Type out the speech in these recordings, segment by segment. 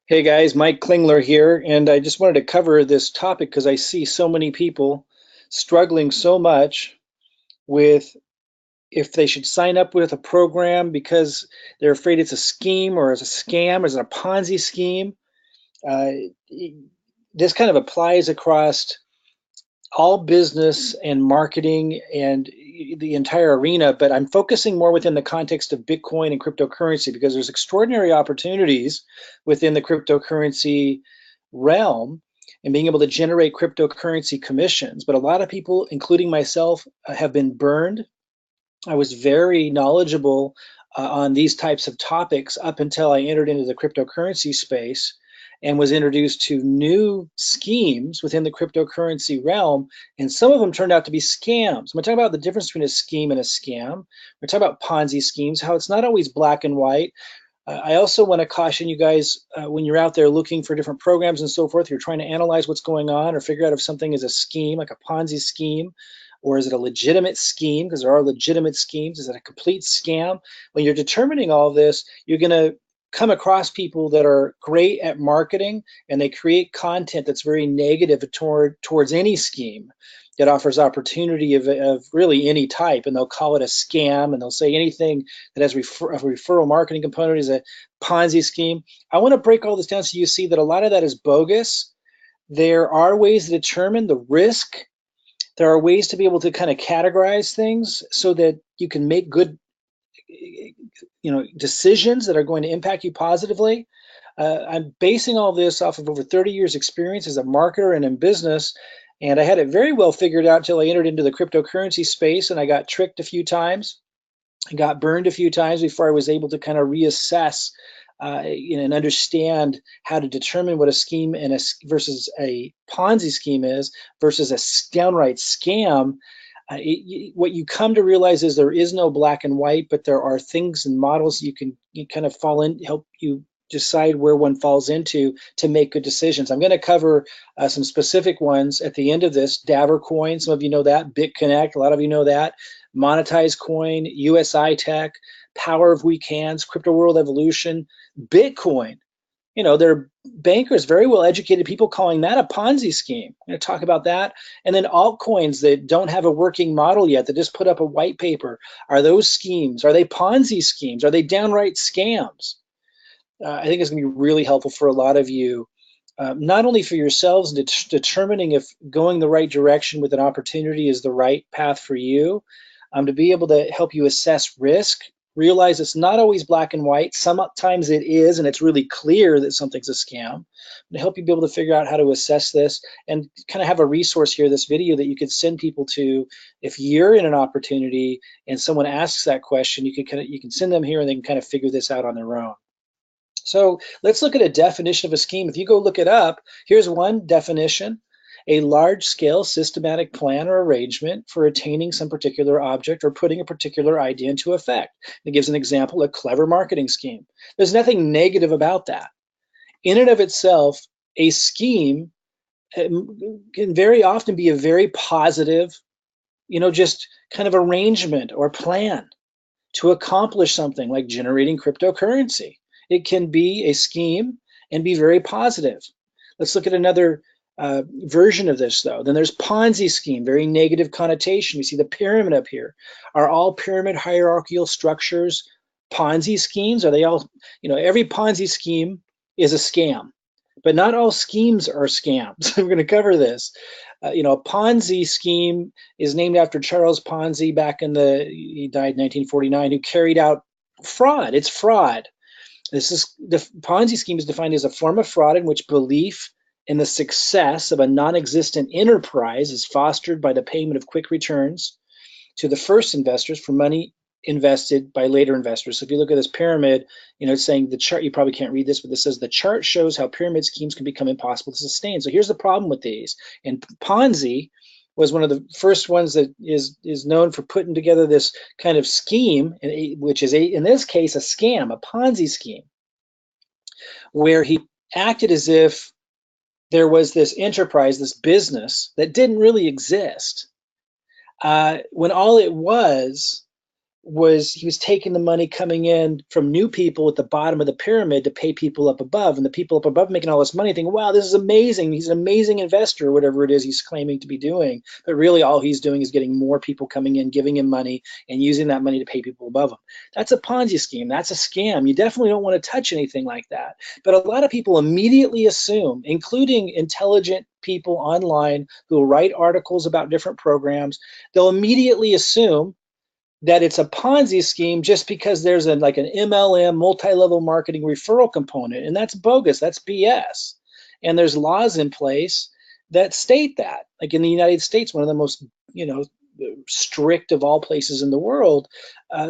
Hey guys, Mike Klingler here, and I just wanted to cover this topic because I see so many people struggling so much with if they should sign up with a program because they're afraid it's a scheme or it's a scam or it's a Ponzi scheme. Uh, this kind of applies across all business and marketing and the entire arena, but I'm focusing more within the context of Bitcoin and cryptocurrency because there's extraordinary opportunities within the cryptocurrency realm and being able to generate cryptocurrency commissions. But a lot of people, including myself, have been burned. I was very knowledgeable on these types of topics up until I entered into the cryptocurrency space and was introduced to new schemes within the cryptocurrency realm. And some of them turned out to be scams. I'm going to talk about the difference between a scheme and a scam. We're talking about Ponzi schemes, how it's not always black and white. I also want to caution you guys when you're out there looking for different programs and so forth, you're trying to analyze what's going on or figure out if something is a scheme, like a Ponzi scheme, or is it a legitimate scheme? Because there are legitimate schemes. Is it a complete scam? When you're determining all this, you're going to come across people that are great at marketing and they create content that's very negative towards any scheme that offers opportunity of really any type, and they'll call it a scam, and they'll say anything that has a referral marketing component is a Ponzi scheme. I want to break all this down so you see that a lot of that is bogus. There are ways to determine the risk. There are ways to be able to kind of categorize things so that you can make good, decisions that are going to impact you positively. I'm basing all this off of over 30 years experience as a marketer and in business. And I had it very well figured out until I entered into the cryptocurrency space and I got tricked a few times. I got burned a few times before I was able to kind of reassess and understand how to determine what a scheme versus a Ponzi scheme is versus a downright scam. What you come to realize is there is no black and white, but there are things and models you kind of fall in, help you decide where one falls into to make good decisions. I'm going to cover some specific ones at the end of this. Davor coin, some of you know that. Bitconnect, a lot of you know that. Monetize coin, usi-tech, power of weak hands, crypto world evolution, Bitcoin. There are bankers, very well educated people calling that a Ponzi scheme. I'm going to talk about that. And then altcoins that don't have a working model yet, that just put up a white paper. Are those schemes? Are they Ponzi schemes? Are they downright scams? I think it's going to be really helpful for a lot of you, not only for yourselves in determining if going the right direction with an opportunity is the right path for you, to be able to help you assess risk, realize it's not always black and white. Sometimes it is, and it's really clear that something's a scam. To help you be able to figure out how to assess this and kind of have a resource here, this video that you could send people to if you're in an opportunity and someone asks that question, you can send them here and they can kind of figure this out on their own. So let's look at a definition of a scheme. If you go look it up, here's one definition: a large-scale systematic plan or arrangement for attaining some particular object or putting a particular idea into effect. It gives an example, a clever marketing scheme. There's nothing negative about that. In and of itself, a scheme can very often be a very positive, just kind of arrangement or plan to accomplish something like generating cryptocurrency. It can be a scheme and be very positive. Let's look at another version of this, though. Then there's Ponzi scheme, very negative connotation. We see the pyramid up here. Are all pyramid hierarchical structures Ponzi schemes? Are they all, every Ponzi scheme is a scam, but not all schemes are scams. We're going to cover this. A Ponzi scheme is named after Charles Ponzi he died in 1949, who carried out fraud. It's fraud. The Ponzi scheme is defined as a form of fraud in which belief in the success of a non-existent enterprise is fostered by the payment of quick returns to the first investors for money invested by later investors. So if you look at this pyramid, it's saying the chart, you probably can't read this, but this says the chart shows how pyramid schemes can become impossible to sustain. So here's the problem with these. And Ponzi was one of the first ones that is known for putting together this kind of scheme, which is in this case, a scam, a Ponzi scheme, where he acted as if there was this enterprise, this business that didn't really exist, when all it was he was taking the money coming in from new people at the bottom of the pyramid to pay people up above, and the people up above making all this money thinking, wow, this is amazing, he's an amazing investor, whatever it is he's claiming to be doing. But really all he's doing is getting more people coming in, giving him money, and using that money to pay people above him. That's a Ponzi scheme. That's a scam. You definitely don't want to touch anything like that. But a lot of people immediately assume, including intelligent people online who write articles about different programs, they'll immediately assume that it's a Ponzi scheme just because there's like an MLM, multi-level marketing referral component, and that's bogus. That's BS. And there's laws in place that state that. Like in the United States, one of the most strict of all places in the world,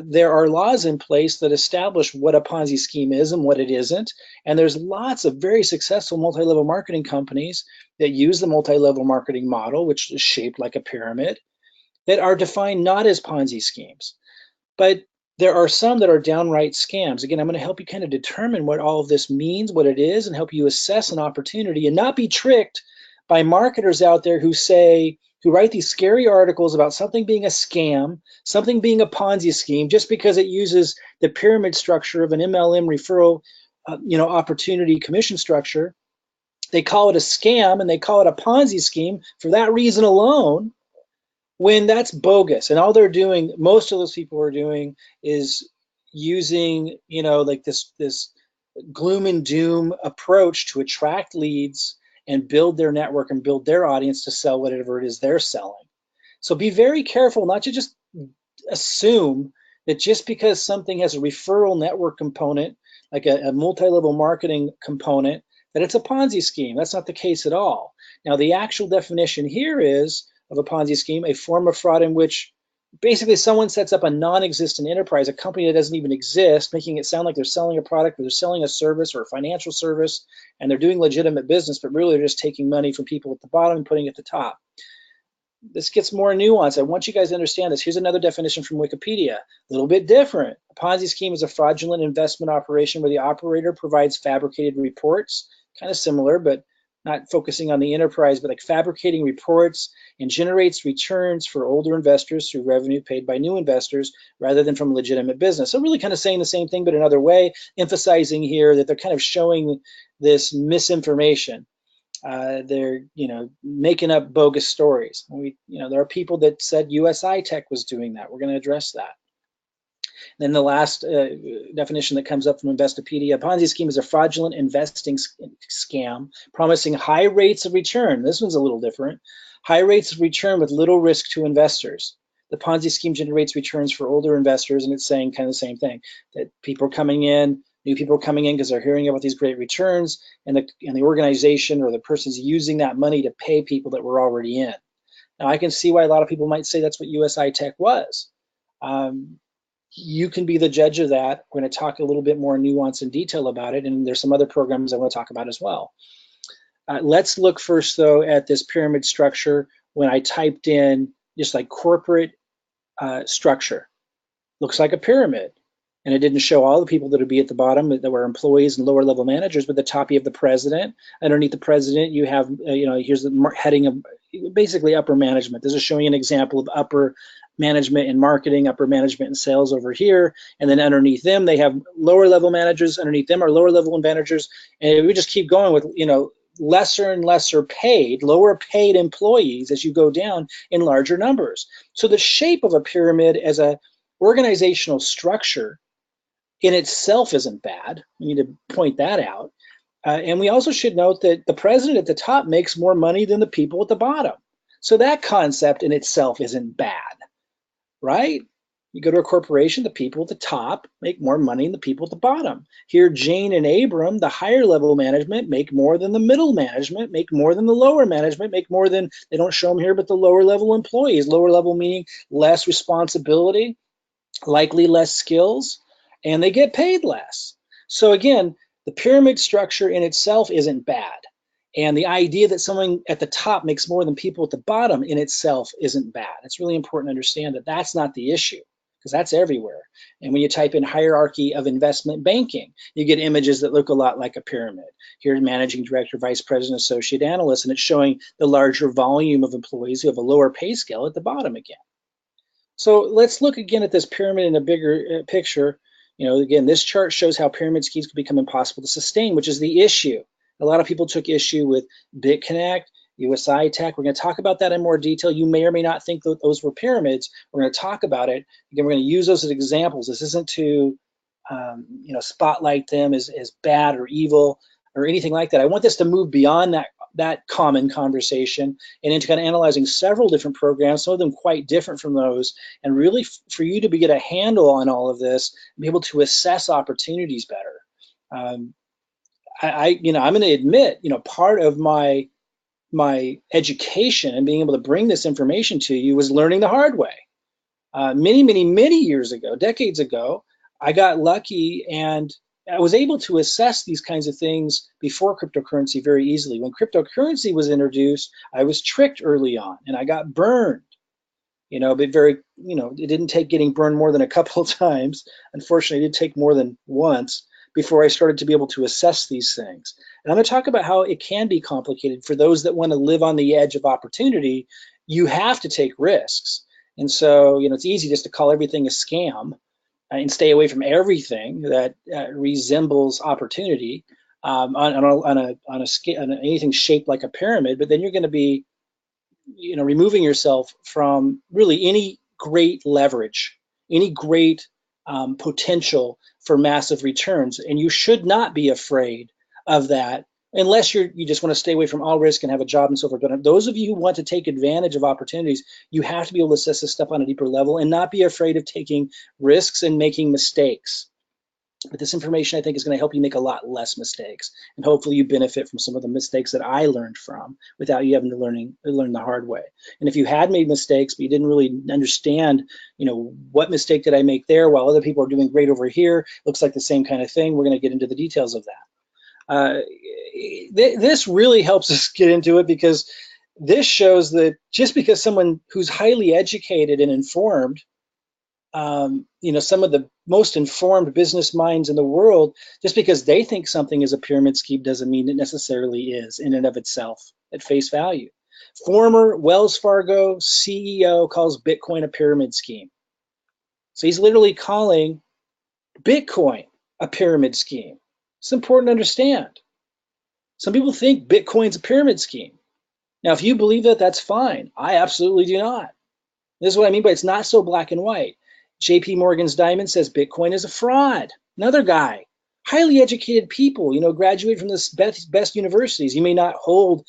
there are laws in place that establish what a Ponzi scheme is and what it isn't. And there's lots of very successful multi-level marketing companies that use the multi-level marketing model, which is shaped like a pyramid, that are defined not as Ponzi schemes. But there are some that are downright scams. Again, I'm going to help you kind of determine what all of this means, what it is, and help you assess an opportunity and not be tricked by marketers out there who write these scary articles about something being a scam, something being a Ponzi scheme, just because it uses the pyramid structure of an MLM referral, opportunity commission structure. They call it a scam and they call it a Ponzi scheme for that reason alone, when that's bogus. And all they're doing, most of those people are doing, is using, like this gloom and doom approach to attract leads and build their network and build their audience to sell whatever it is they're selling. So be very careful not to just assume that just because something has a referral network component, like a multi-level marketing component, that it's a Ponzi scheme. That's not the case at all. Now, the actual definition here is of a Ponzi scheme, a form of fraud in which basically someone sets up a non-existent enterprise, a company that doesn't even exist, making it sound like they're selling a product or they're selling a service or a financial service, and they're doing legitimate business, but really they're just taking money from people at the bottom and putting it at the top. This gets more nuanced. I want you guys to understand this. Here's another definition from Wikipedia, a little bit different. A Ponzi scheme is a fraudulent investment operation where the operator provides fabricated reports, kind of similar, but not focusing on the enterprise, but like fabricating reports, and generates returns for older investors through revenue paid by new investors rather than from legitimate business. So really kind of saying the same thing, but another way, emphasizing here that they're kind of showing this misinformation. They're making up bogus stories. There are people that said usi-tech was doing that. We're going to address that. Then the last definition that comes up from Investopedia: Ponzi scheme is a fraudulent investing scam promising high rates of return. This one's a little different. High rates of return with little risk to investors. The Ponzi scheme generates returns for older investors, and it's saying kind of the same thing, that people are coming in, new people are coming in because they're hearing about these great returns, and the organization or the person's using that money to pay people that were already in. Now, I can see why a lot of people might say that's what usi-tech was. You can be the judge of that. We're going to talk a little bit more nuance and detail about it, and there's some other programs I want to talk about as well. Let's look first, though, at this pyramid structure. When I typed in just like corporate structure, looks like a pyramid. And it didn't show all the people that would be at the bottom that were employees and lower level managers, but at the top you have the president. Underneath the president you have, here's the heading of basically upper management. This is showing an example of upper management in marketing, upper management in sales over here. And then underneath them, they have lower level managers. Underneath them are lower level managers. And we just keep going with, lesser and lesser paid, lower paid employees as you go down in larger numbers. So the shape of a pyramid as a organizational structure in itself isn't bad. We need to point that out. And we also should note that the president at the top makes more money than the people at the bottom. So that concept in itself isn't bad, right? You go to a corporation, the people at the top make more money than the people at the bottom. Here, Jane and Abram, the higher level management, make more than the middle management, make more than the lower management, make more than, they don't show them here, but the lower level employees. Lower level meaning less responsibility, likely less skills, and they get paid less. So again, the pyramid structure in itself isn't bad. And the idea that someone at the top makes more than people at the bottom in itself isn't bad. It's really important to understand that that's not the issue, because that's everywhere. And when you type in hierarchy of investment banking, you get images that look a lot like a pyramid. Here's managing director, vice president, associate analyst, and it's showing the larger volume of employees who have a lower pay scale at the bottom again. So let's look again at this pyramid in a bigger picture. Again, this chart shows how pyramid schemes can become impossible to sustain, which is the issue. A lot of people took issue with Bitconnect, usi-tech. We're going to talk about that in more detail. You may or may not think that those were pyramids. We're going to talk about it. Again, we're going to use those as examples. This isn't to spotlight them as bad or evil or anything like that. I want this to move beyond that common conversation and into kind of analyzing several different programs, some of them quite different from those, and really for you to get a handle on all of this, and be able to assess opportunities better. I'm going to admit, part of my education and being able to bring this information to you was learning the hard way. Many years ago, decades ago, I got lucky and I was able to assess these kinds of things before cryptocurrency very easily. When cryptocurrency was introduced, I was tricked early on and I got burned. But it didn't take getting burned more than a couple of times. Unfortunately, it did take more than once before I started to be able to assess these things. And I'm going to talk about how it can be complicated for those that want to live on the edge of opportunity. You have to take risks. And so, it's easy just to call everything a scam and stay away from everything that resembles opportunity on anything shaped like a pyramid. But then you're going to be, removing yourself from really any great leverage, any great potential for massive returns. And you should not be afraid of that unless you just want to stay away from all risk and have a job and so forth. But those of you who want to take advantage of opportunities, you have to be able to assess this stuff on a deeper level and not be afraid of taking risks and making mistakes. But this information, I think, is going to help you make a lot less mistakes. And hopefully you benefit from some of the mistakes that I learned from without you having to learn the hard way. And if you had made mistakes, but you didn't really understand, what mistake did I make there while other people are doing great over here, looks like the same kind of thing, we're going to get into the details of that. This really helps us get into it because this shows that just because someone who's highly educated and informed, some of the most informed business minds in the world, just because they think something is a pyramid scheme doesn't mean it necessarily is in and of itself at face value. Former Wells Fargo CEO calls Bitcoin a pyramid scheme. So he's literally calling Bitcoin a pyramid scheme. It's important to understand. Some people think Bitcoin's a pyramid scheme. Now, if you believe that, that's fine. I absolutely do not. This is what I mean by it's not so black and white. JP Morgan's Diamond says Bitcoin is a fraud. Another guy, highly educated people, graduate from the best universities. You may not hold,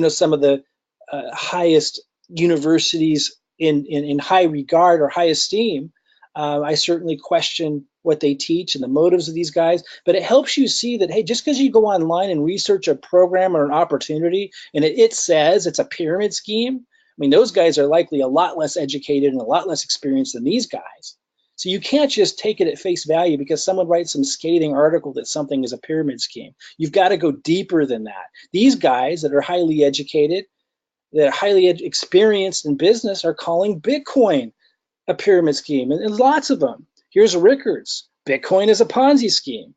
some of the highest universities in high regard or high esteem. I certainly question what they teach and the motives of these guys, but it helps you see that, hey, just because you go online and research a program or an opportunity and it says it's a pyramid scheme, I mean, those guys are likely a lot less educated and a lot less experienced than these guys. So you can't just take it at face value because someone writes some scathing article that something is a pyramid scheme. You've got to go deeper than that. These guys that are highly educated, that are highly experienced in business are calling Bitcoin a pyramid scheme, and lots of them. Here's Rickards. Bitcoin is a Ponzi scheme.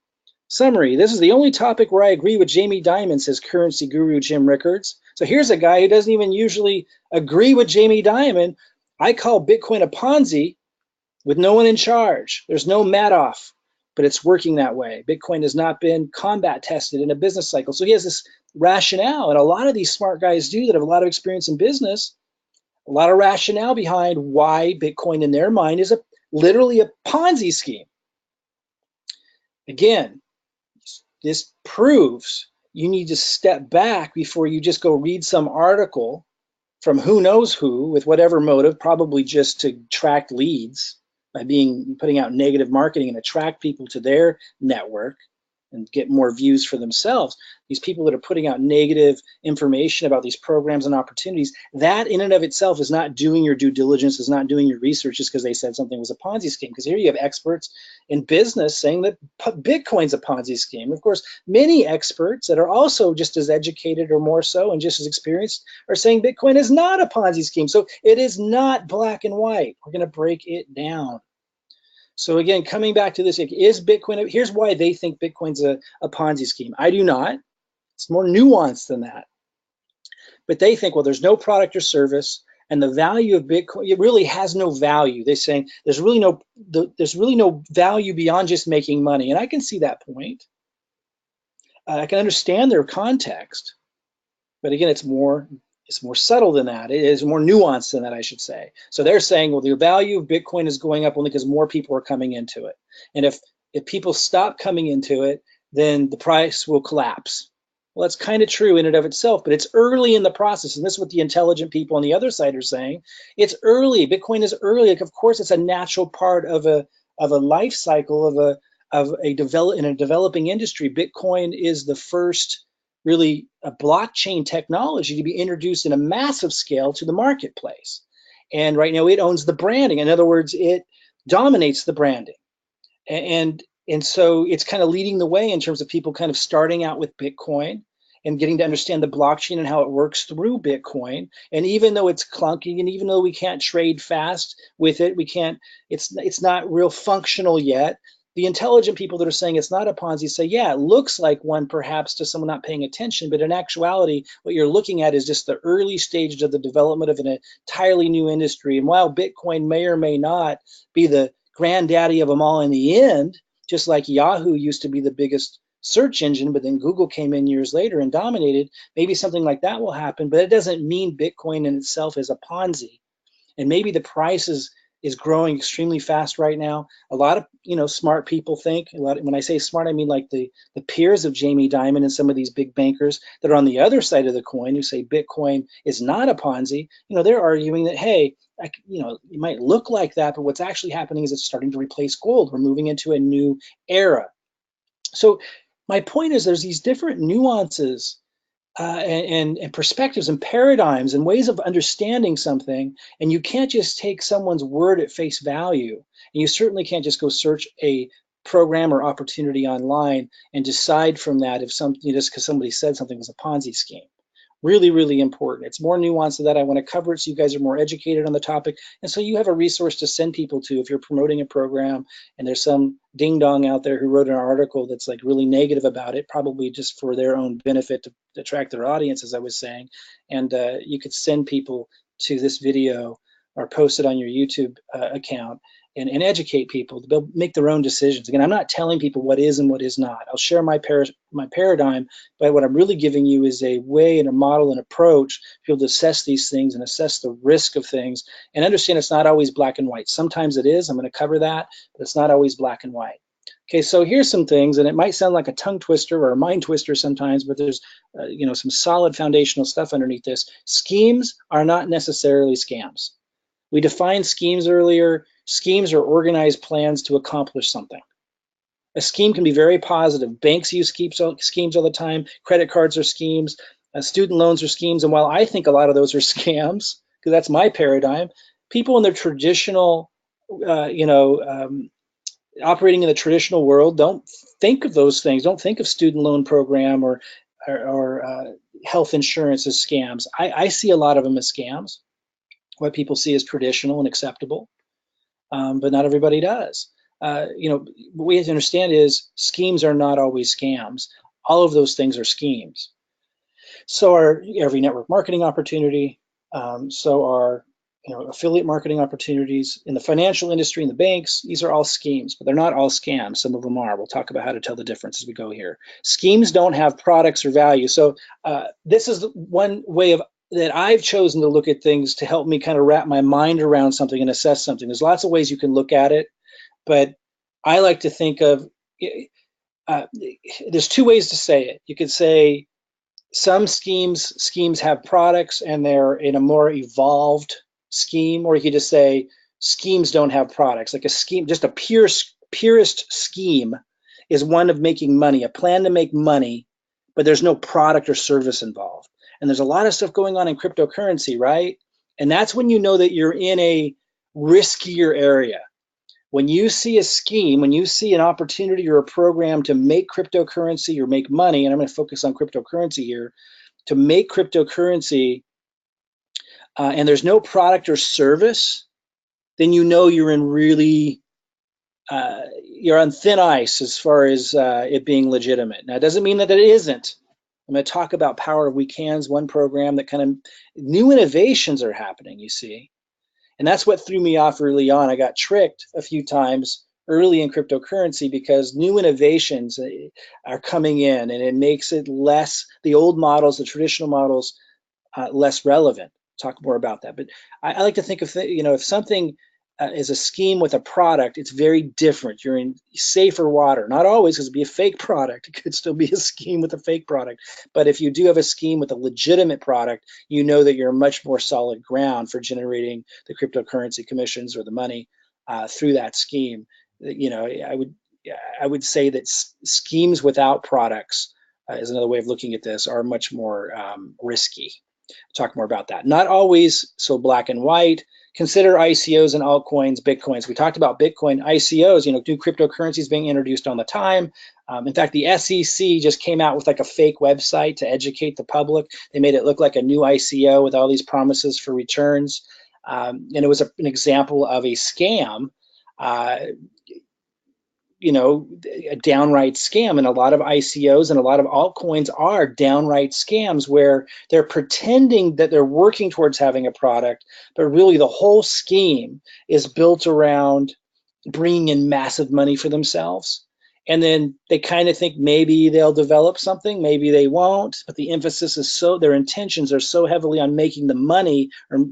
Summary, this is the only topic where I agree with Jamie Dimon, says currency guru Jim Rickards. So here's a guy who doesn't even usually agree with Jamie Dimon. I call Bitcoin a Ponzi with no one in charge. There's no Madoff, but it's working that way. Bitcoin has not been combat tested in a business cycle. So he has this rationale, and a lot of these smart guys do that have a lot of experience in business, a lot of rationale behind why Bitcoin in their mind is literally a Ponzi scheme. Again, this proves you need to step back before you just go read some article from who knows who with whatever motive, probably just to attract leads by putting out negative marketing and attract people to their network and get more views for themselves. These people that are putting out negative information about these programs and opportunities, that in and of itself is not doing your due diligence, is not doing your research just because they said something was a Ponzi scheme. Because here you have experts in business saying that Bitcoin's a Ponzi scheme. Of course, many experts that are also just as educated or more so and just as experienced are saying Bitcoin is not a Ponzi scheme. So it is not black and white. We're going to break it down. So again, coming back to this, is Bitcoin, here's why they think Bitcoin's a Ponzi scheme. I do not. It's more nuanced than that. But they think, well, there's no product or service. And the value of Bitcoin, it really has no value. They're saying there's really no value beyond just making money. And I can see that point. I can understand their context, but again, it's more subtle than that. It is more nuanced than that, I should say. So they're saying, well, the value of Bitcoin is going up only because more people are coming into it. And if people stop coming into it, then the price will collapse. Well, that's kind of true in and of itself, but it's early in the process. And this is what the intelligent people on the other side are saying. It's early. Bitcoin is early. Like, of course, it's a natural part of a life cycle in a developing industry. Bitcoin is the first really a blockchain technology to be introduced in a massive scale to the marketplace. And right now it owns the branding. In other words, it dominates the branding. And so it's kind of leading the way in terms of people kind of starting out with Bitcoin and getting to understand the blockchain and how it works through Bitcoin. And even though it's clunky, and even though we can't trade fast with it, it's not real functional yet. The intelligent people that are saying it's not a Ponzi say, yeah, it looks like one perhaps to someone not paying attention, but in actuality, what you're looking at is just the early stages of the development of an entirely new industry. And while Bitcoin may or may not be the granddaddy of them all in the end, just like Yahoo used to be the biggest search engine, but then Google came in years later and dominated, maybe something like that will happen, but it doesn't mean Bitcoin in itself is a Ponzi. And maybe the price is growing extremely fast right now. A lot of smart people think, when I say smart, I mean like the peers of Jamie Dimon and some of these big bankers that are on the other side of the coin who say Bitcoin is not a Ponzi. They're arguing that, hey, it might look like that, but what's actually happening is it's starting to replace gold. We're moving into a new era. So my point is there's these different nuances and perspectives and paradigms and ways of understanding something, and you can't just take someone's word at face value, and you certainly can't just go search a program or opportunity online and decide from that if something, just because somebody said something was a Ponzi scheme. Really, really important. It's more nuanced than that. I want to cover it so you guys are more educated on the topic, and so you have a resource to send people to if you're promoting a program and there's some ding dong out there who wrote an article that's like really negative about it, probably just for their own benefit to attract their audience, as I was saying. And you could send people to this video or post it on your YouTube account and educate people. They'll make their own decisions. Again, I'm not telling people what is and what is not. I'll share my paradigm, but what I'm really giving you is a way and a model and approach to be able to assess these things and assess the risk of things and understand it's not always black and white. Sometimes it is. I'm going to cover that, but it's not always black and white. Okay, so here's some things, and it might sound like a tongue twister or a mind twister sometimes, but there's some solid foundational stuff underneath this. Schemes are not necessarily scams. We defined schemes earlier. Schemes are organized plans to accomplish something. A scheme can be very positive. Banks use schemes all the time. Credit cards are schemes. Student loans are schemes. And while I think a lot of those are scams, because that's my paradigm, people in their traditional, operating in the traditional world don't think of those things. Don't think of student loan program or health insurance as scams. I see a lot of them as scams. What people see as traditional and acceptable, but not everybody does. What we have to understand is schemes are not always scams. All of those things are schemes. So are every network marketing opportunity. So are affiliate marketing opportunities in the financial industry, in the banks. These are all schemes, but they're not all scams. Some of them are. We'll talk about how to tell the difference as we go here. Schemes don't have products or value. So this is one way that I've chosen to look at things to help me kind of wrap my mind around something and assess something. There's lots of ways you can look at it, but I like to think of, there's two ways to say it. You could say some schemes have products and they're in a more evolved scheme, or you could just say schemes don't have products. Like a scheme, just a purest scheme is one of making money, a plan to make money, but there's no product or service involved. And there's a lot of stuff going on in cryptocurrency, right? And that's when you know that you're in a riskier area. When you see a scheme, when you see an opportunity or a program to make cryptocurrency or make money, and I'm going to focus on cryptocurrency here, to make cryptocurrency, and there's no product or service, then you know you're in really, you're on thin ice as far as it being legitimate. Now, it doesn't mean that it isn't. I'm going to talk about Power of Weak Hands, one program that kind of new innovations are happening, you see. And that's what threw me off early on. I got tricked a few times early in cryptocurrency because new innovations are coming in, and it makes it less, the old models, the traditional models, less relevant. Talk more about that. But I like to think of, if something is a scheme with a product, it's very different. You're in safer water. Not always, because it'd be a fake product. It could still be a scheme with a fake product. But if you do have a scheme with a legitimate product, you know that you're much more solid ground for generating the cryptocurrency commissions or the money through that scheme. I would say that schemes without products is another way of looking at this, are much more risky. Talk more about that. Not always so black and white. Consider ICOs and altcoins, Bitcoins. We talked about Bitcoin. ICOs, new cryptocurrencies being introduced all the time. In fact, the SEC just came out with like a fake website to educate the public. They made it look like a new ICO with all these promises for returns. And it was an example of a scam. A downright scam, and a lot of ICOs and a lot of altcoins are downright scams where they're pretending that they're working towards having a product, but really the whole scheme is built around bringing in massive money for themselves. And then they kind of think maybe they'll develop something, maybe they won't, but the emphasis is their intentions are so heavily on making the money, or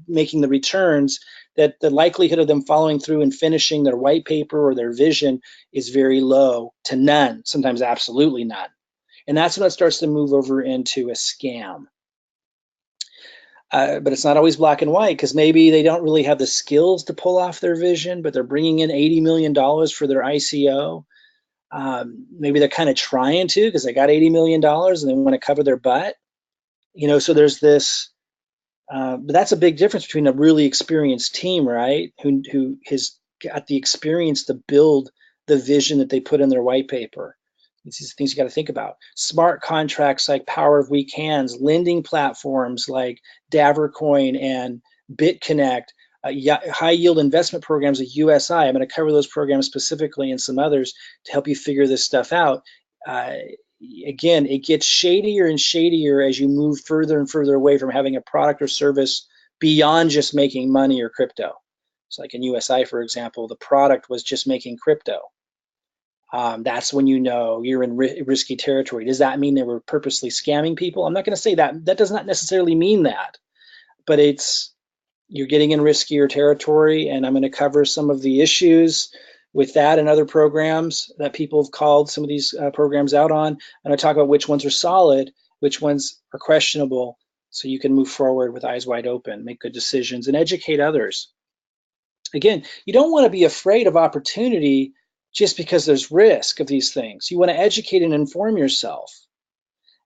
making the returns, that the likelihood of them following through and finishing their white paper or their vision is very low to none, sometimes absolutely none. And that's when it starts to move over into a scam. But it's not always black and white, because maybe they don't really have the skills to pull off their vision, but they're bringing in $80 million for their ICO. Maybe they're kind of trying to, because they got $80 million and they want to cover their butt. So there's this, but that's a big difference between a really experienced team, right? Who has got the experience to build the vision that they put in their white paper. These things you got to think about. Smart contracts like Power of Weak Hands, lending platforms like Davor Coin and Bitconnect, high yield investment programs like USI. I'm going to cover those programs specifically and some others to help you figure this stuff out. Again, it gets shadier and shadier as you move further and further away from having a product or service beyond just making money or crypto. So like in USI, for example, the product was just making crypto. That's when you're in risky territory. Does that mean they were purposely scamming people? I'm not going to say that. That does not necessarily mean that, but you're getting in riskier territory, and I'm going to cover some of the issues with that and other programs that people have called some of these programs out on. And I talk about which ones are solid, which ones are questionable, so you can move forward with eyes wide open, make good decisions, and educate others. Again, you don't want to be afraid of opportunity just because there's risk of these things. You want to educate and inform yourself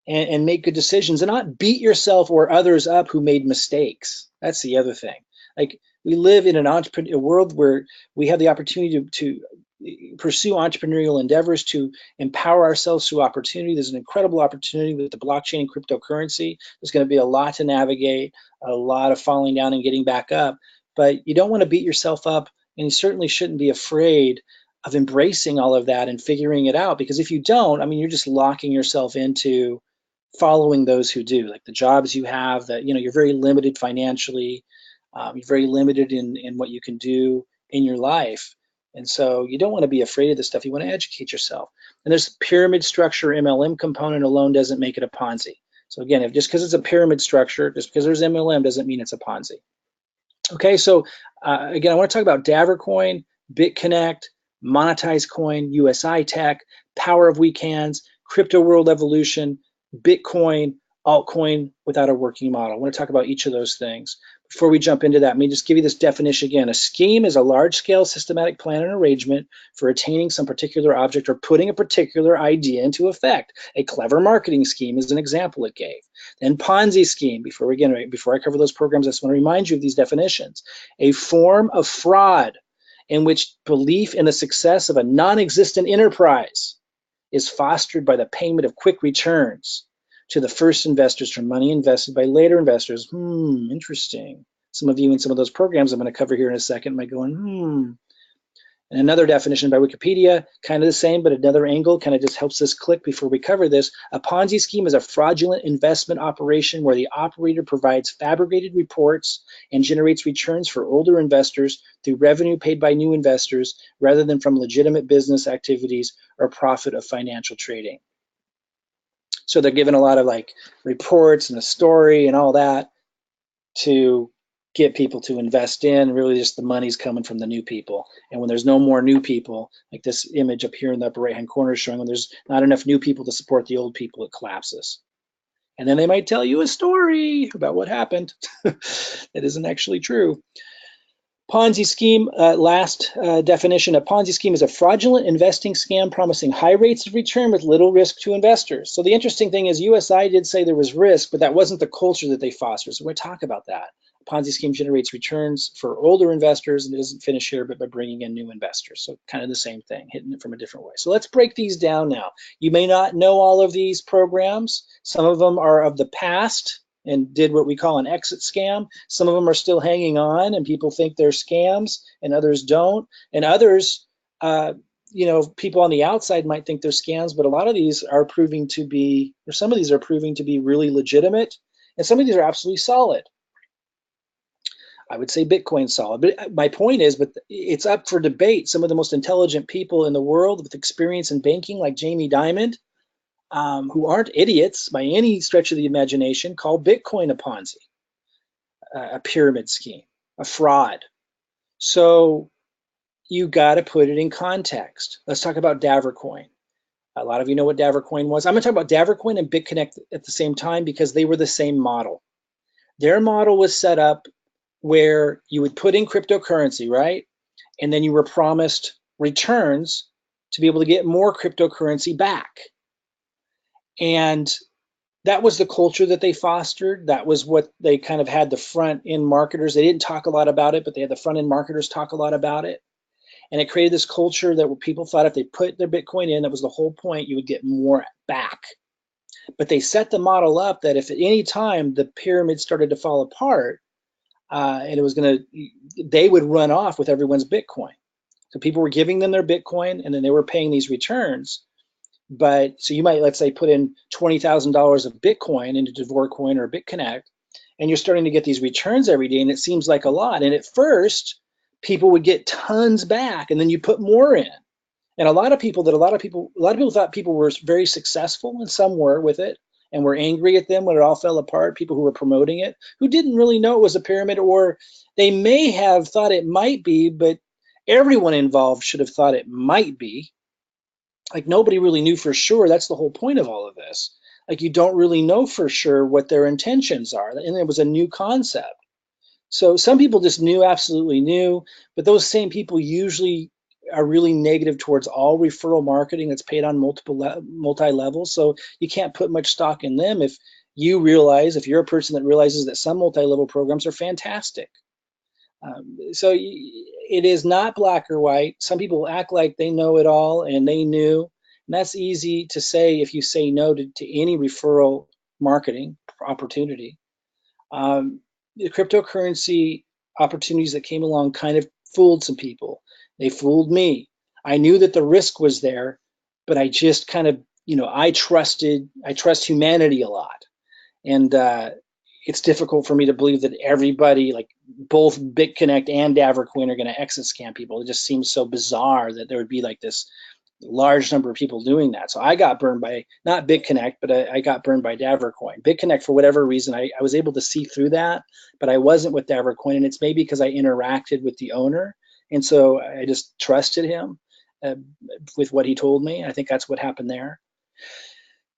and make good decisions, and not beat yourself or others up who made mistakes. That's the other thing. Like, we live in a world where we have the opportunity to pursue entrepreneurial endeavors, to empower ourselves through opportunity. There's an incredible opportunity with the blockchain and cryptocurrency. There's going to be a lot to navigate, a lot of falling down and getting back up. But you don't want to beat yourself up, and you certainly shouldn't be afraid of embracing all of that and figuring it out, because if you don't, you're just locking yourself into following those who do. Like the jobs you have, that you're very limited financially, you're very limited in what you can do in your life, and so you don't want to be afraid of this stuff. You want to educate yourself. And there's pyramid structure. MLM component alone doesn't make it a Ponzi. So again, just because it's a pyramid structure, just because there's MLM doesn't mean it's a Ponzi. Okay, so again, I want to talk about Davor Coin, Bitconnect, Monetize Coin, usi-tech, Power of Weak Hands, Crypto World Evolution, Bitcoin, altcoin without a working model. I want to talk about each of those things. Before we jump into that, let me just give you this definition again. A scheme is a large-scale systematic plan and arrangement for attaining some particular object or putting a particular idea into effect. A clever marketing scheme is an example it gave. Then Ponzi scheme, before I cover those programs, I just want to remind you of these definitions. A form of fraud in which belief in the success of a non-existent enterprise is fostered by the payment of quick returns to the first investors from money invested by later investors. Interesting. Some of you in some of those programs I'm going to cover here in a second might go, And another definition by Wikipedia, kind of the same, but another angle, kind of just helps us click before we cover this. A Ponzi scheme is a fraudulent investment operation where the operator provides fabricated reports and generates returns for older investors through revenue paid by new investors rather than from legitimate business activities or profit of financial trading. So they're given a lot of like reports and a story and all that to get people to invest in. Really just the money's coming from the new people. And when there's no more new people, like this image up here in the upper right hand corner is showing, when there's not enough new people to support the old people, it collapses. And then they might tell you a story about what happened that isn't actually true. Ponzi scheme, last definition, a Ponzi scheme is a fraudulent investing scam promising high rates of return with little risk to investors. So the interesting thing is USI did say there was risk, but that wasn't the culture that they fostered. So we're going to talk about that. A Ponzi scheme generates returns for older investors, and it doesn't finish here, but by bringing in new investors. So kind of the same thing, hitting it from a different way. So let's break these down now. You may not know all of these programs. Some of them are of the past and did what we call an exit scam. Some of them are still hanging on and people think they're scams and others don't. And others, people on the outside might think they're scams, but a lot of these are proving to be, or some of these are proving to be really legitimate. And some of these are absolutely solid. I would say Bitcoin's solid, but my point is, but it's up for debate. Some of the most intelligent people in the world with experience in banking, like Jamie Dimon, who aren't idiots by any stretch of the imagination, call Bitcoin a Ponzi, a pyramid scheme, a fraud. So you got to put it in context. Let's talk about Davor coin. A lot of you know what Davor coin was. I'm going to talk about Davor coin and Bitconnect at the same time because they were the same model. Their model was set up where you would put in cryptocurrency, right? And then you were promised returns to be able to get more cryptocurrency back. And that was the culture that they fostered. That was what they kind of had the front end marketers. They didn't talk a lot about it, but they had the front end marketers talk a lot about it. And it created this culture that people thought if they put their Bitcoin in, that was the whole point, you would get more back. But they set the model up that if at any time the pyramid started to fall apart, and it was they would run off with everyone's Bitcoin. So people were giving them their Bitcoin and then they were paying these returns. But so you might, let's say, put in $20,000 of Bitcoin into Davor coin or Bitconnect, and you're starting to get these returns every day, and it seems like a lot. And at first, people would get tons back, and then you put more in. And a lot of people thought people were very successful, and some were with it, and were angry at them when it all fell apart. People who were promoting it, who didn't really know it was a pyramid, or they may have thought it might be, but everyone involved should have thought it might be. Like nobody really knew for sure. That's the whole point of all of this. Like you don't really know for sure what their intentions are. And it was a new concept. So some people just absolutely knew, but those same people usually are really negative towards all referral marketing that's paid on multi-levels. So you can't put much stock in them if you're a person that realizes that some multi-level programs are fantastic. So it is not black or white. Some people act like they know it all and they knew. And that's easy to say if you say no to any referral marketing opportunity. The cryptocurrency opportunities that came along kind of fooled some people. They fooled me. I knew that the risk was there, but I just kind of, I trust humanity a lot. And it's difficult for me to believe that everybody, like both Bitconnect and Davor coin, are going to exit scam people. It just seems so bizarre that there would be like this large number of people doing that. So I got burned by, not Bitconnect, but I got burned by Davor coin. Bitconnect, for whatever reason, I was able to see through that, but I wasn't with Davor coin. And it's maybe because I interacted with the owner. And so I just trusted him with what he told me. I think that's what happened there.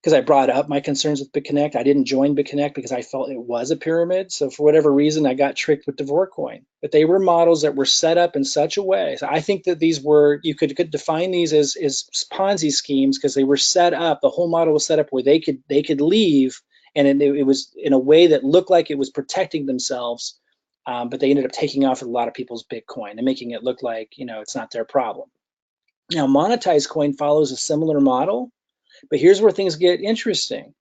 Because I brought up my concerns with Bitconnect. I didn't join Bitconnect because I felt it was a pyramid. So for whatever reason, I got tricked with Davor coin. But they were models that were set up in such a way. So I think that these were, you could define these as Ponzi schemes because they were set up, the whole model was set up where they could leave, and it was in a way that looked like it was protecting themselves, but they ended up taking off a lot of people's Bitcoin and making it look like, it's not their problem. Now, Monetize coin follows a similar model. But here's where things get interesting.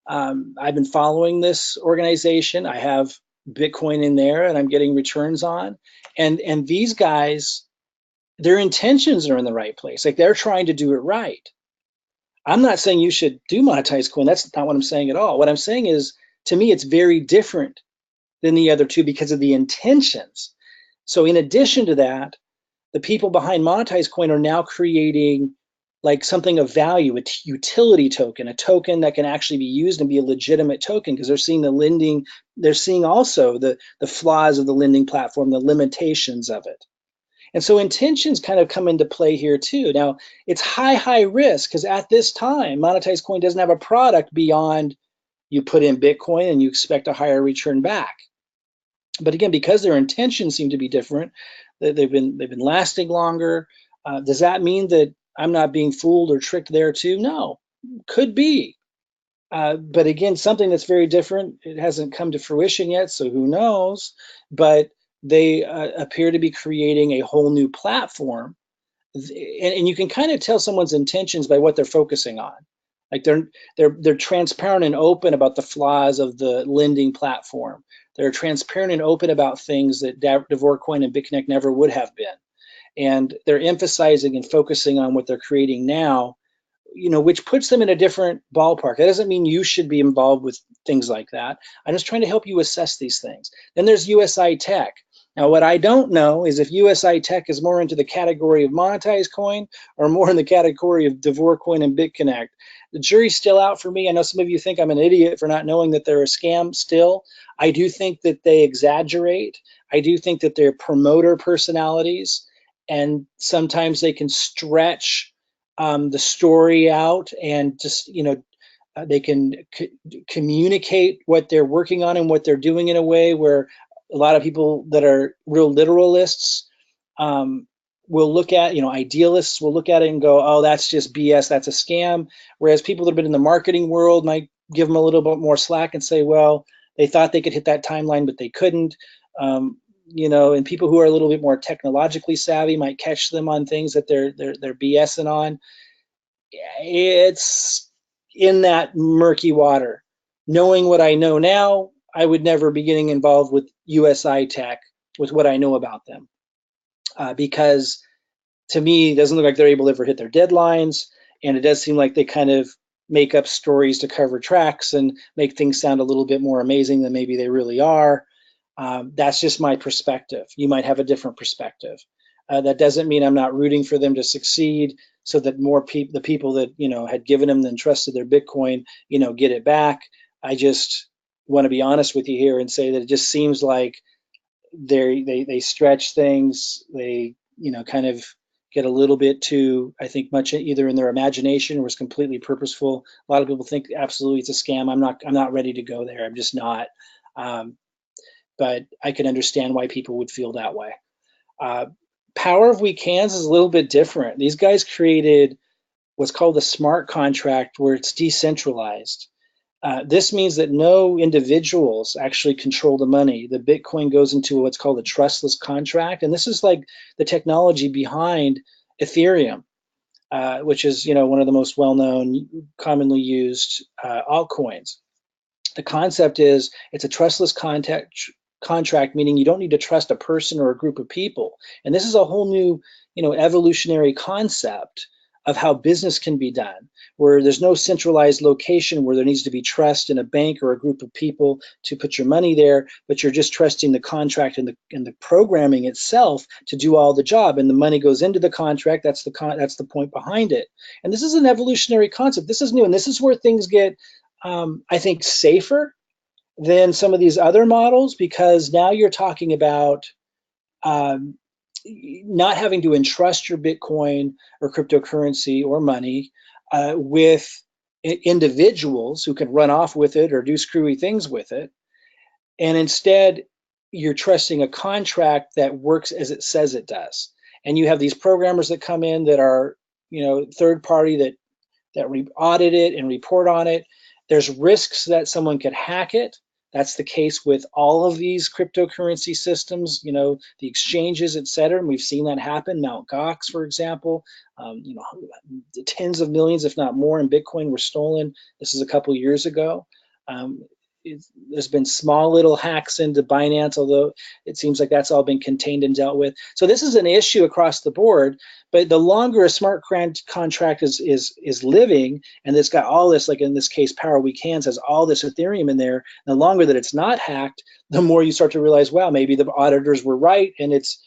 I've been following this organization. I have Bitcoin in there and I'm getting returns on. And these guys, their intentions are in the right place. Like they're trying to do it right. I'm not saying you should do monetize coin. That's not what I'm saying at all. What I'm saying is, to me, it's very different than the other two because of the intentions. So in addition to that, the people behind Monetize Coin are now creating like something of value, a utility token, a token that can actually be used and be a legitimate token because they're seeing the lending, they're seeing also the flaws of the lending platform, the limitations of it. And so intentions kind of come into play here too. Now, it's high risk because at this time, Monetize Coin doesn't have a product beyond you put in Bitcoin and you expect a higher return back. But again, because their intentions seem to be different, they've been lasting longer. Does that mean that I'm not being fooled or tricked there too? No, could be. But again, something that's very different. It hasn't come to fruition yet, so who knows? But they appear to be creating a whole new platform, and you can kind of tell someone's intentions by what they're focusing on. Like they're transparent and open about the flaws of the lending platform. They're transparent and open about things that Davor Coin and Bitconnect never would have been, and they're emphasizing and focusing on what they're creating now, which puts them in a different ballpark. That doesn't mean you should be involved with things like that. I'm just trying to help you assess these things. Then there's usi-tech. Now, what I don't know is if usi-tech is more into the category of Monetize Coin or more in the category of Davor Coin and Bitconnect. The jury's still out for me. I know some of you think I'm an idiot for not knowing that they're a scam still. I do think that they exaggerate. I do think that they're promoter personalities, and sometimes they can stretch the story out and just, they can communicate what they're working on and what they're doing in a way where a lot of people that are real literalists will look at, idealists will look at it and go, oh, that's just BS, that's a scam. Whereas people that have been in the marketing world might give them a little bit more slack and say, well, they thought they could hit that timeline, but they couldn't. And people who are a little bit more technologically savvy might catch them on things that they're BSing on. It's in that murky water. Knowing what I know now, I would never be getting involved with usi-tech with what I know about them, because to me, it doesn't look like they're able to ever hit their deadlines, and it does seem like they kind of make up stories to cover tracks and make things sound a little bit more amazing than maybe they really are. That's just my perspective. You might have a different perspective. That doesn't mean I'm not rooting for them to succeed, so that more people, the people that had given them and trusted their Bitcoin, get it back. I just want to be honest with you here and say that it just seems like they stretch things. They kind of get a little bit too, I think, much either in their imagination or is completely purposeful. A lot of people think absolutely it's a scam. I'm not ready to go there. I'm just not. But I can understand why people would feel that way. Power of Weak Hands is a little bit different. These guys created what's called the smart contract, where it's decentralized. This means that no individuals actually control the money. The Bitcoin goes into what's called a trustless contract, and this is like the technology behind Ethereum, which is one of the most well-known, commonly used altcoins. The concept is it's a trustless contract, meaning you don't need to trust a person or a group of people. And this is a whole new, evolutionary concept of how business can be done, where there's no centralized location where there needs to be trust in a bank or a group of people to put your money there, but you're just trusting the contract and the programming itself to do all the job, and the money goes into the contract. That's the point behind it. And this is an evolutionary concept. This is new, and this is where things get, I think, safer than some of these other models, because now you're talking about not having to entrust your Bitcoin or cryptocurrency or money with individuals who can run off with it or do screwy things with it. And instead, you're trusting a contract that works as it says it does. And you have these programmers that come in that are, third party that audit it and report on it. There's risks that someone could hack it. That's the case with all of these cryptocurrency systems, the exchanges, et cetera. And we've seen that happen. Mt. Gox, for example, tens of millions, if not more, in Bitcoin were stolen. This is a couple years ago. there's been small little hacks into Binance, although it seems like that's all been contained and dealt with. So this is an issue across the board. But the longer a smart contract is living, and it's got all this, like in this case, Power Weekends has all this Ethereum in there. The longer that it's not hacked, the more you start to realize, wow, maybe the auditors were right, and it's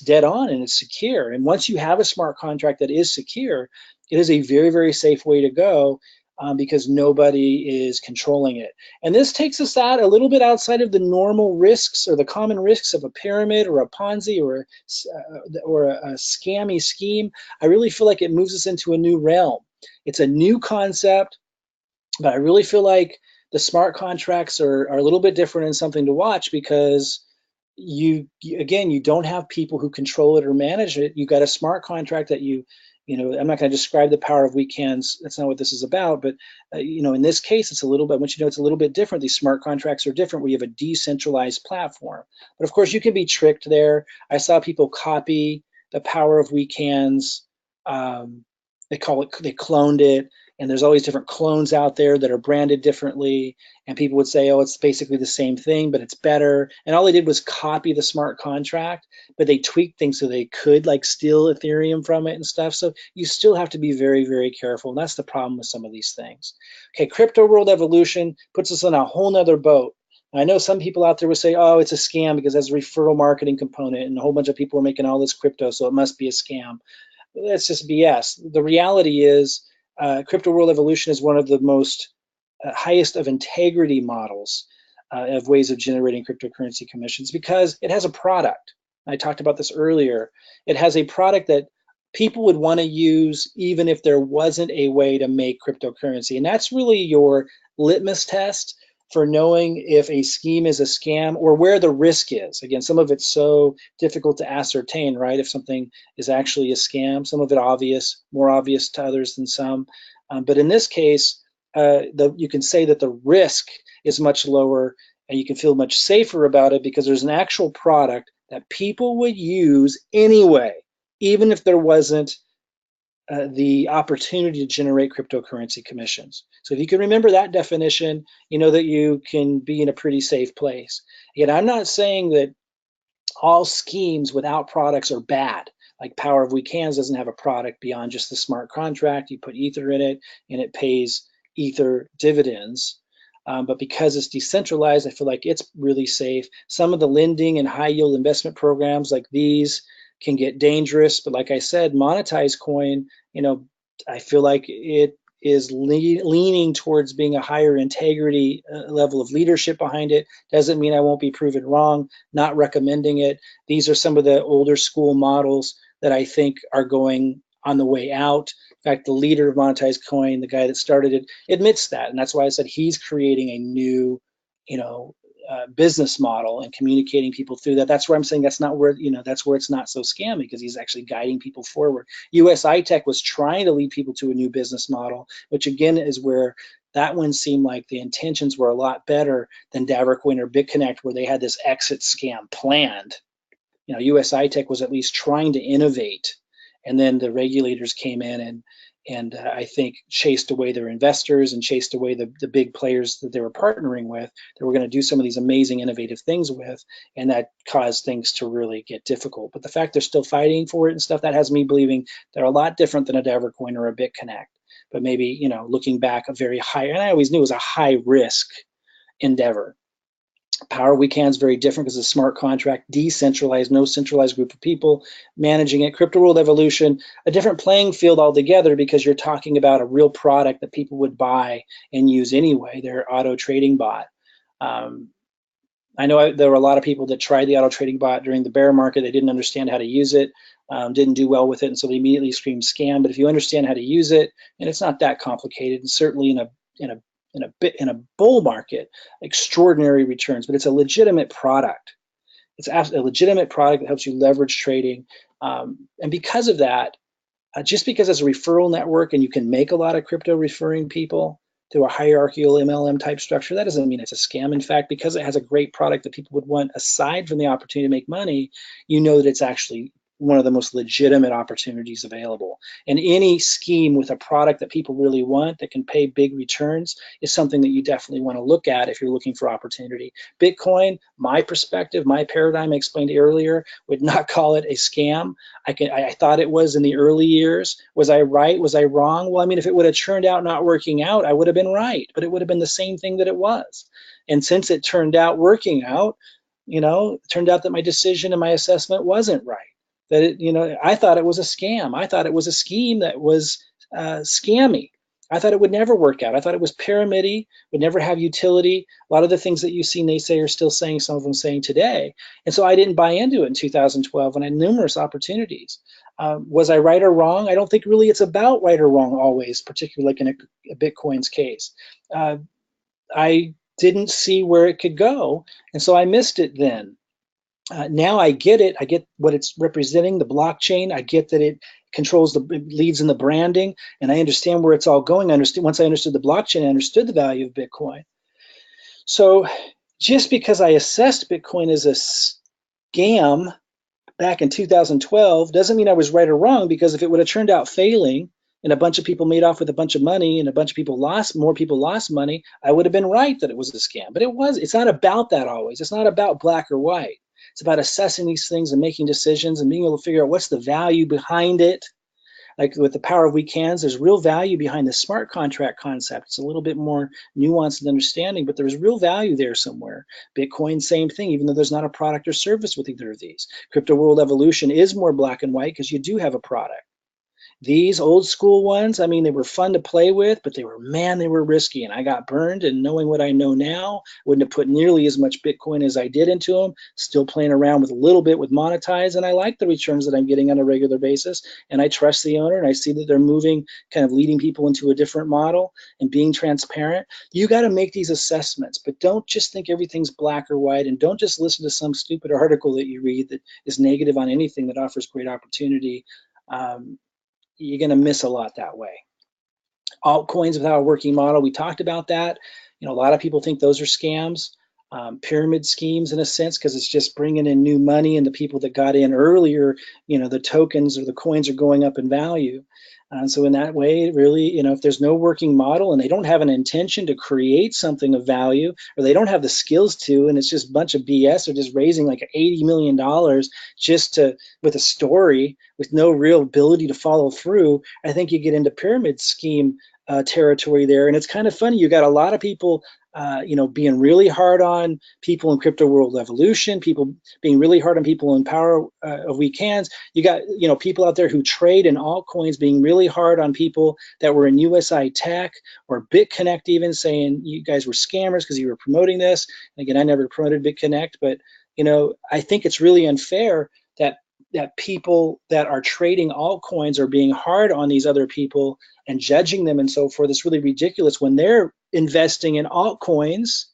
dead on and it's secure. And once you have a smart contract that is secure, it is a very, very safe way to go, because nobody is controlling it. And this takes us out a little bit outside of the normal risks or the common risks of a pyramid or a Ponzi or a scammy scheme. I really feel like it moves us into a new realm. It's a new concept, but I really feel like the smart contracts are a little bit different and something to watch, because again, you don't have people who control it or manage it. You got a smart contract that I'm not going to describe the power of weekends. That's not what this is about. But in this case, it's a little bit. Once it's a little bit different. These smart contracts are different. We have a decentralized platform, but of course, you can be tricked there. I saw people copy the power of weekends. They cloned it, and there's always different clones out there that are branded differently, and people would say, oh, it's basically the same thing, but it's better. And all they did was copy the smart contract, but they tweaked things so they could like steal Ethereum from it and stuff. So you still have to be very, very careful, and that's the problem with some of these things. Okay, crypto world evolution puts us on a whole nother boat. I know some people out there will say, oh, it's a scam because it has a referral marketing component and a whole bunch of people are making all this crypto, so it must be a scam. That's just BS. The reality is, crypto world evolution is one of the most highest of integrity models of ways of generating cryptocurrency commissions, because it has a product. I talked about this earlier. It has a product that people would want to use even if there wasn't a way to make cryptocurrency. And that's really your litmus test for knowing if a scheme is a scam or where the risk is. Again, some of it's so difficult to ascertain, right? If something is actually a scam, some of it obvious, more obvious to others than some. But in this case, you can say that the risk is much lower and you can feel much safer about it because there's an actual product that people would use anyway, even if there wasn't the opportunity to generate cryptocurrency commissions. So if you can remember that definition, you know that you can be in a pretty safe place. Again, I'm not saying that all schemes without products are bad. Like Power of Weekends doesn't have a product beyond just the smart contract. You put Ether in it and it pays Ether dividends. But because it's decentralized, I feel like it's really safe. Some of the lending and high yield investment programs like these can get dangerous. But like I said, Monetize coin, I feel like it is leaning towards being a higher integrity level of leadership behind it. Doesn't mean I won't be proven wrong, not recommending it. These are some of the older school models that I think are going on the way out. In fact, the leader of Monetize Coin, the guy that started it, admits that. And that's why I said he's creating a new, business model and communicating people through that. That's where I'm saying that's where it's not so scammy, because he's actually guiding people forward. usi-tech was trying to lead people to a new business model, which again is where that one seemed like the intentions were a lot better than Davor or Bitconnect, where they had this exit scam planned. usi-tech was at least trying to innovate, and then the regulators came in and I think chased away their investors and chased away the big players that they were partnering with, that were going to do some of these amazing innovative things with, and that caused things to really get difficult. But the fact they're still fighting for it and stuff, that has me believing they're a lot different than a Davor coin or a Bitconnect. But maybe, looking back, a very high, and I always knew it was a high risk endeavor. Power Weekends very different because it's a smart contract, decentralized, no centralized group of people managing it. Crypto World Evolution, a different playing field altogether, because you're talking about a real product that people would buy and use anyway, their auto trading bot. I know there were a lot of people that tried the auto trading bot during the bear market. They didn't understand how to use it, didn't do well with it, and so they immediately screamed scam. But if you understand how to use it, and it's not that complicated, and certainly in a bull market, extraordinary returns, but it's a legitimate product. It's a legitimate product that helps you leverage trading. And because of that, just because it's a referral network and you can make a lot of crypto referring people through a hierarchical MLM type structure, that doesn't mean it's a scam. In fact, because it has a great product that people would want aside from the opportunity to make money, you know that it's actually one of the most legitimate opportunities available. And any scheme with a product that people really want that can pay big returns is something that you definitely want to look at if you're looking for opportunity. Bitcoin, my perspective, my paradigm I explained earlier, would not call it a scam. I thought it was in the early years. Was I right? Was I wrong? Well, I mean, if it would have turned out not working out, I would have been right, but it would have been the same thing that it was. And since it turned out working out, it turned out that my decision and my assessment wasn't right. That I thought it was a scam. I thought it was a scheme that was scammy. I thought it would never work out. I thought it was pyramid-y, would never have utility. A lot of the things that you see naysayers still saying, some of them saying today. And so I didn't buy into it in 2012 when I had numerous opportunities. Was I right or wrong? I don't think really it's about right or wrong always, particularly like in a Bitcoin's case. I didn't see where it could go, and so I missed it then. Now I get it. I get what it's representing, the blockchain. I get that it controls the leads in the branding, and I understand where it's all going. Once I understood the blockchain, I understood the value of Bitcoin. So just because I assessed Bitcoin as a scam back in 2012 doesn't mean I was right or wrong, because if it would have turned out failing and a bunch of people made off with a bunch of money and a bunch of people more people lost money, I would have been right that it was a scam. But it's not about that always. It's not about black or white. It's about assessing these things and making decisions and being able to figure out what's the value behind it. Like with the power of weak hands, there's real value behind the smart contract concept. It's a little bit more nuanced and understanding, but there's real value there somewhere. Bitcoin, same thing, even though there's not a product or service with either of these. Crypto World Evolution is more black and white because you do have a product. These old school ones, I mean, they were fun to play with, but they were risky, and I got burned. And knowing what I know now, wouldn't have put nearly as much Bitcoin as I did into them. Still playing around with a little bit with Monetize, and I like the returns that I'm getting on a regular basis. And I trust the owner, and I see that they're moving, kind of leading people into a different model and being transparent. You got to make these assessments, but don't just think everything's black or white, and don't just listen to some stupid article that you read that is negative on anything that offers great opportunity. You're going to miss a lot that way. Altcoins without a working model, we talked about that. A lot of people think those are scams, pyramid schemes in a sense, because it's just bringing in new money, and the people that got in earlier, the tokens or the coins are going up in value. So in that way, really, if there's no working model and they don't have an intention to create something of value, or they don't have the skills to, and it's just a bunch of BS, or just raising like $80 million just with a story with no real ability to follow through, I think you get into pyramid scheme territory there. And it's kind of funny. You got a lot of people being really hard on people in Crypto World Evolution, people being really hard on people in Power of Weak Hands. You got, people out there who trade in altcoins being really hard on people that were in usi-tech or Bitconnect, even saying you guys were scammers because you were promoting this. And again, I never promoted Bitconnect, but I think it's really unfair that people that are trading altcoins are being hard on these other people and judging them and so forth. It's really ridiculous when they're investing in altcoins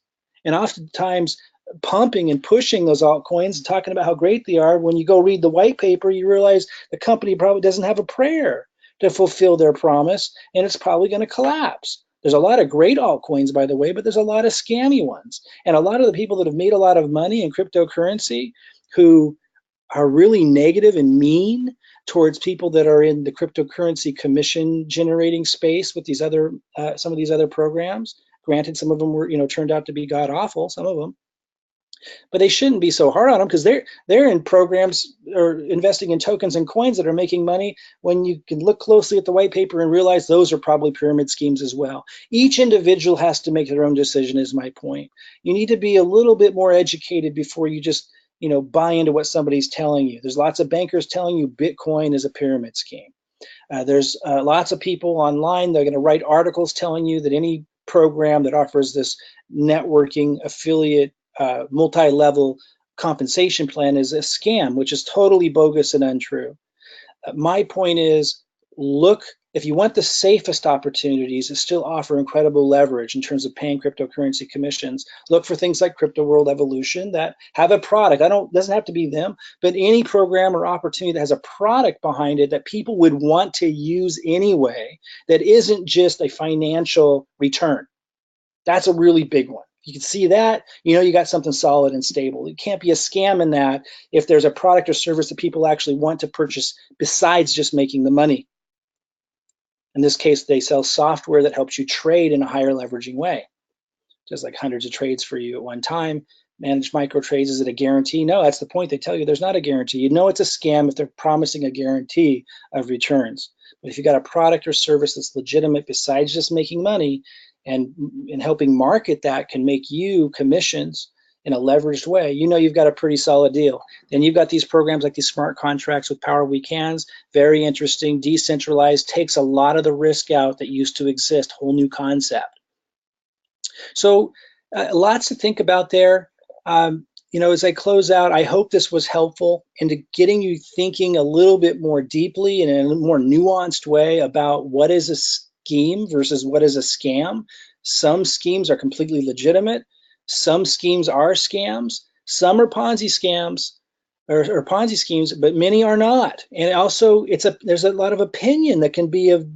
and oftentimes pumping and pushing those altcoins and talking about how great they are. When you go read the white paper, you realize the company probably doesn't have a prayer to fulfill their promise, and it's probably going to collapse. There's a lot of great altcoins, by the way, but there's a lot of scammy ones. And a lot of the people that have made a lot of money in cryptocurrency who are really negative and mean towards people that are in the cryptocurrency commission generating space with these other some of these other programs. Granted, some of them were turned out to be god awful, some of them, but they shouldn't be so hard on them, because they're in programs or investing in tokens and coins that are making money, when you can look closely at the white paper and realize those are probably pyramid schemes as well. Each individual has to make their own decision, is my point. You need to be a little bit more educated before you just buy into what somebody's telling you. There's lots of bankers telling you Bitcoin is a pyramid scheme. There's lots of people online that are going to write articles telling you that any program that offers this networking affiliate multi-level compensation plan is a scam, which is totally bogus and untrue. My point is, look, if you want the safest opportunities that still offer incredible leverage in terms of paying cryptocurrency commissions, look for things like Crypto World Evolution that have a product. Doesn't have to be them, but any program or opportunity that has a product behind it that people would want to use anyway, that isn't just a financial return. That's a really big one. You can see that, you know you got something solid and stable. It can't be a scam in that if there's a product or service that people actually want to purchase besides just making the money. In this case, they sell software that helps you trade in a higher leveraging way. Just like hundreds of trades for you at one time. Managed micro trades, is it a guarantee? No, that's the point. They tell you there's not a guarantee. You know it's a scam if they're promising a guarantee of returns. But if you got a product or service that's legitimate besides just making money, and helping market that can make you commissions in a leveraged way, you know you've got a pretty solid deal. Then you've got these programs like these smart contracts with Power Week Hands, very interesting, decentralized, takes a lot of the risk out that used to exist, whole new concept. So lots to think about there. You know, as I close out, I hope this was helpful into getting you thinking a little bit more deeply and in a more nuanced way about what is a scheme versus what is a scam. Some schemes are completely legitimate. Some schemes are scams. Some are Ponzi scams or Ponzi schemes, but many are not. And also, there's a lot of opinion that can be of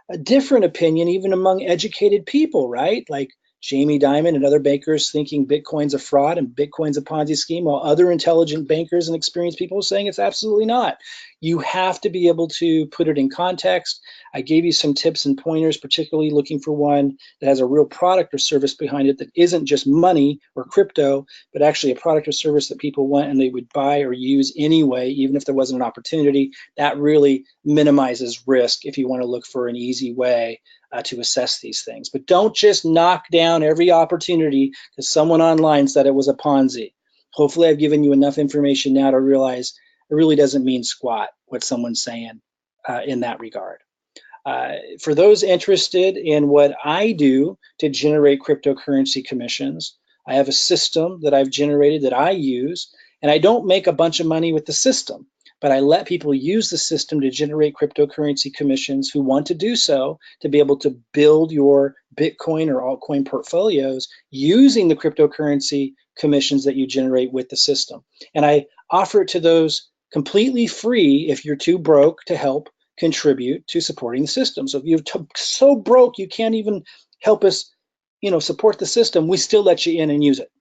a different opinion even among educated people, right? Like Jamie Dimon and other bankers thinking Bitcoin's a fraud and Bitcoin's a Ponzi scheme, while other intelligent bankers and experienced people are saying it's absolutely not. You have to be able to put it in context. I gave you some tips and pointers, particularly looking for one that has a real product or service behind it that isn't just money or crypto, but actually a product or service that people want and they would buy or use anyway, even if there wasn't an opportunity. That really minimizes risk if you want to look for an easy way to assess these things. But don't just knock down every opportunity because someone online said it was a Ponzi. Hopefully I've given you enough information now to realize it really doesn't mean squat what someone's saying in that regard. For those interested in what I do to generate cryptocurrency commissions, I have a system that I've generated that I use, and I don't make a bunch of money with the system, but I let people use the system to generate cryptocurrency commissions who want to do so to be able to build your Bitcoin or altcoin portfolios using the cryptocurrency commissions that you generate with the system. And I offer it to those completely free if you're too broke to help contribute to supporting the system. So if you're so broke you can't even help us, you know, support the system, we still let you in and use it.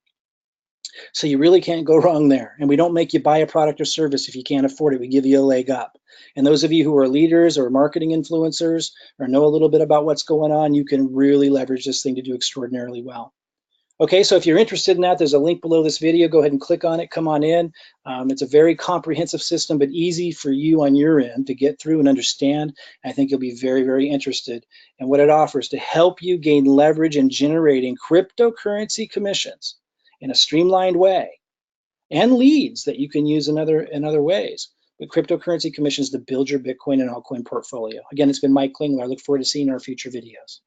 So you really can't go wrong there. And we don't make you buy a product or service if you can't afford it. We give you a leg up. And those of you who are leaders or marketing influencers or know a little bit about what's going on, you can really leverage this thing to do extraordinarily well. Okay, so if you're interested in that, there's a link below this video. Go ahead and click on it. Come on in. It's a very comprehensive system, but easy for you on your end to get through and understand. I think you'll be very, very interested in what it offers to help you gain leverage in generating cryptocurrency commissions in a streamlined way and leads that you can use in other ways. But cryptocurrency commissions to build your Bitcoin and altcoin portfolio. Again, it's been Mike Klingler. I look forward to seeing our future videos.